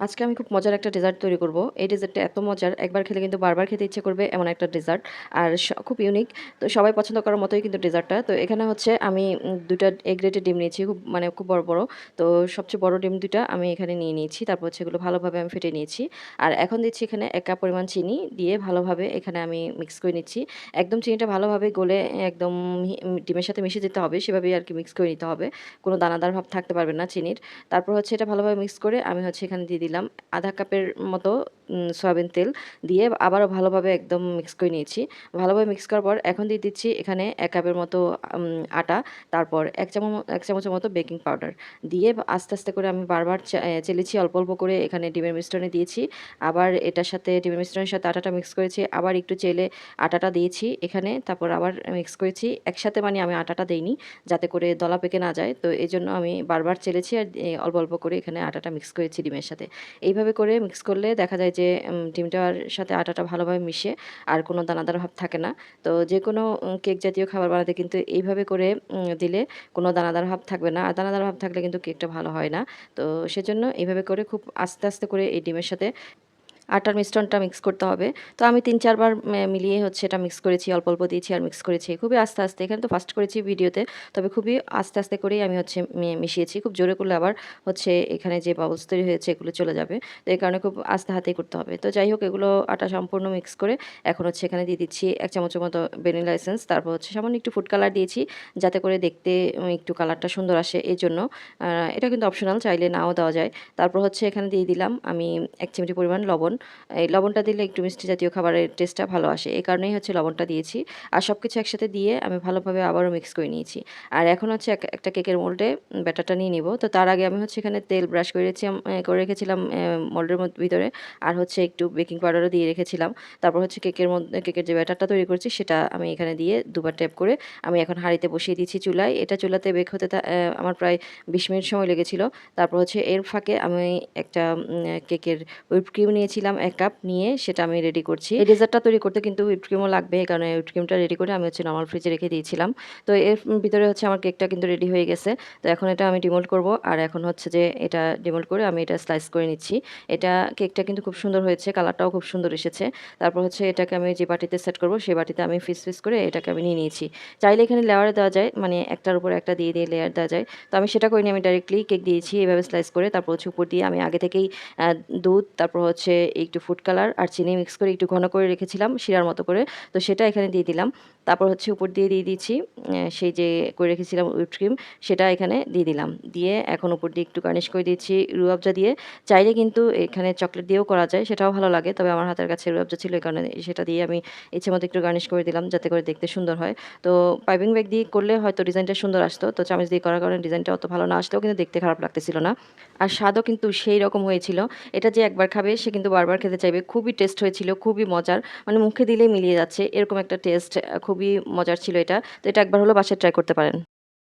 আজকে আমি খুব মজার একটা ডেজার্ট তৈরি করব। এই ডেজার্টটা এত মজার, একবার খেলে কিন্তু বারবার খেতে ইচ্ছে করবে এমন একটা ডেজার্ট। আর খুব ইউনিক। তো সবাই পছন্দ করার মতোই কিন্তু ডেজার্টটা। তো এখানে হচ্ছে আমি ২ টা এগ রেডেড ডিম নিয়েছি, খুব মানে খুব বড়, বড়। তো সবচেয়ে বড় ডিম ২ টা আমি এখানে নিয়ে নিয়েছি। তারপর হচ্ছে এগুলো ভালোভাবে আমি ফেটিয়ে নিয়েছি। আর এখন দিচ্ছি এখানে ১ কাপ পরিমাণ চিনি দিয়ে ভালোভাবে এখানে আমি মিক্স করে নিচ্ছি। একদম চিনিটা ভালোভাবে গলে একদম ডিমের সাথে মিশে যেতে হবে, সেভাবেই আরকি মিক্স করে নিতে হবে। কোনো দানাদার ভাব থাকতে পারবে না চিনির। তারপর হচ্ছে এটা ভালোভাবে মিক্স করে আমি হচ্ছে এখানে দিয়ে দিলাম ১/২ কাপের মতো সয়াবিন তেল দিয়ে আবারও ভালোভাবে একদম মিক্স করে নিয়েছি। ভালোভাবে মিক্স করার পর এখন দিয়ে দিচ্ছি এখানে ১ কাপের মতো আটা, তারপর ১ চামচের মতো বেকিং পাউডার দিয়ে আস্তে, আস্তে করে আমি বারবার চেলেছি অল্প, অল্প করে এখানে ডিমের মিশ্রণে দিয়েছি। আবার এটার সাথে ডিমের মিশ্রণের সাথে আটাটা মিক্স করেছি। আবার একটু চেলে আটাটা দিয়েছি এখানে। তারপর আবার মিক্স করেছি। একসাথে মানে আমি আটাটা দেইনি, যাতে করে দলা পেকে না যায়। তো এজন্য আমি বারবার চেলেছি আর অল্প, অল্প করে এখানে আটাটা মিক্স করেছি ডিমের সাথে। এইভাবে করে মিক্স করলে দেখা যায় যে ডিমটার সাথে আটাটা ভালোভাবে মিশে আর কোনো দানাদার ভাব থাকে না। তো যেকোনো কেক জাতীয় খাবার বানাতে কিন্তু এইভাবে করে দিলে কোনো দানাদার ভাব থাকবে না। আর দানাদার ভাব থাকলে কিন্তু কেকটা ভালো হয় না। তো সেজন্য এইভাবে করে খুব আস্তে, আস্তে করে এই ডিমের সাথে আটার মিশ্রণটা মিক্স করতে হবে। তো আমি ৩-৪ বার মিলিয়ে হচ্ছে এটা মিক্স করেছি। অল্প, অল্প দিয়েছি আর মিক্স করেছি। খুবই আস্তে, আস্তে। এখানে তো ফাস্ট করেছি ভিডিওতে। তবে খুবই আস্তে, আস্তে করেই আমি হচ্ছে মিশিয়েছি। খুব জোরে করলে আবার হচ্ছে এখানে যে বাবলস তৈরি হয়েছে এগুলো চলে যাবে। তো এই কারণে খুব আস্তে হাতেই করতে হবে। তো যাই হোক, এগুলো আটা সম্পূর্ণ মিক্স করে এখন হচ্ছে এখানে দিয়ে দিচ্ছি ১ চামচের মতো ভ্যানিলা এসেন্স। তারপর হচ্ছে সামান্য একটু ফুড কালার দিয়েছি, যাতে করে দেখতে একটু কালারটা সুন্দর আসে এজন্য। এটা কিন্তু অপশনাল, চাইলে নাও দেওয়া যায়। তারপর হচ্ছে এখানে দিয়ে দিলাম আমি ১ চিমটি পরিমাণ লবণ। এই লবণটা দিলে একটু মিষ্টি জাতীয় খাবারের টেস্টটা ভালো আসে। এই কারণেই হচ্ছে লবণটা দিয়েছি। আর সবকিছু একসাথে দিয়ে আমি ভালোভাবে আবারও মিক্স করে নিয়েছি। আর এখন হচ্ছে একটা কেকের মোল্ডে ব্যাটারটা নিয়ে নিব। তো তার আগে আমি হচ্ছে এখানে তেল ব্রাশ করে রেখেছিলাম মোল্ডের ভিতরে। আর হচ্ছে একটু বেকিং পাউডারও দিয়ে রেখেছিলাম। তারপর হচ্ছে কেকের যে ব্যাটারটা তৈরি করছি সেটা আমি এখানে দিয়ে দুবার ট্যাপ করে আমি এখন হাঁড়িতে বসিয়ে দিচ্ছি চুলায়। এটা চুলাতে বেক হতে আমার প্রায় ২০ মিনিট সময় লেগেছিল। তারপর হচ্ছে এর ফাঁকে আমি একটা কেকের হুইপড ক্রিম নিয়েছিলাম ১ কাপ, নিয়ে সেটা আমি রেডি করছি। এই ডেজার্টটা তৈরি করতে কিন্তু হুইপড ক্রিমও লাগবে। এই কারণে হুইপড ক্রিমটা রেডি করে আমি হচ্ছে নরমাল ফ্রিজে রেখে দিয়েছিলাম। তো এর ভিতরে হচ্ছে আমার কেকটা কিন্তু রেডি হয়ে গেছে। তো এখন এটা আমি ডিমোল্ড করব। আর এখন হচ্ছে যে এটা ডিমোল্ড করে আমি এটা স্লাইস করে নিচ্ছি। কেকটা কিন্তু খুব সুন্দর হয়েছে, কালারটাও খুব সুন্দর এসেছে। তারপর হচ্ছে এটাকে আমি যে বাটিতে সেট করব সেই বাটিতে আমি পিস, পিস করে এটাকে আমি নিয়ে নিয়েছি। চাইলে এখানে লেয়ারে দেওয়া যায়, মানে একটার উপর একটা দিয়ে, দিয়ে লেয়ার দেওয়া যায়। তো আমি সেটা করিনি, আমি ডাইরেক্টলি কেক দিয়েছি এভাবে স্লাইস করে। তারপর হচ্ছে উপর দিয়ে আমি আগে থেকেই আ দুধ, তারপর হচ্ছে একটু ফুড কালার আর চিনি মিক্স করে একটু ঘন করে রেখেছিলাম শিরার মতো করে। তো সেটা এখানে দিয়ে দিলাম। তারপর হচ্ছে উপর দিয়ে দিয়েছি সেই যে করে রেখেছিলাম হুইপড ক্রিম, সেটা এখানে দিয়ে দিলাম। দিয়ে এখন উপর দিয়ে একটু গার্নিশ করে দিয়েছি রুহ আফজা দিয়ে। চাইলে কিন্তু এখানে চকলেট দিয়েও করা যায়, সেটাও ভালো লাগে। তবে আমার হাতের কাছে রুহ আফজা ছিল, এই কারণে সেটা দিয়ে আমি ইচ্ছেমতো একটু গার্নিশ করে দিলাম, যাতে করে দেখতে সুন্দর হয়। তো পাইপিং ব্যাগ দিয়ে করলে হয়তো ডিজাইনটা সুন্দর আসতো। তো চামচ দিয়ে করার কারণে ডিজাইনটা অত ভালো না আসলেও কিন্তু দেখতে খারাপ লাগতেছিল না। আর স্বাদও কিন্তু সেই রকম হয়েছিল। এটা যে একবার খাবে সে কিন্তু বারবার খেতে চাইবে। খুবই টেস্ট হয়েছিল, খুবই মজার। মানে মুখে দিলেই মিলিয়ে যাচ্ছে এরকম একটা টেস্ট। খুবই মজার ছিল এটা। তো এটা একবার হলেও বাসায় ট্রাই করতে পারেন।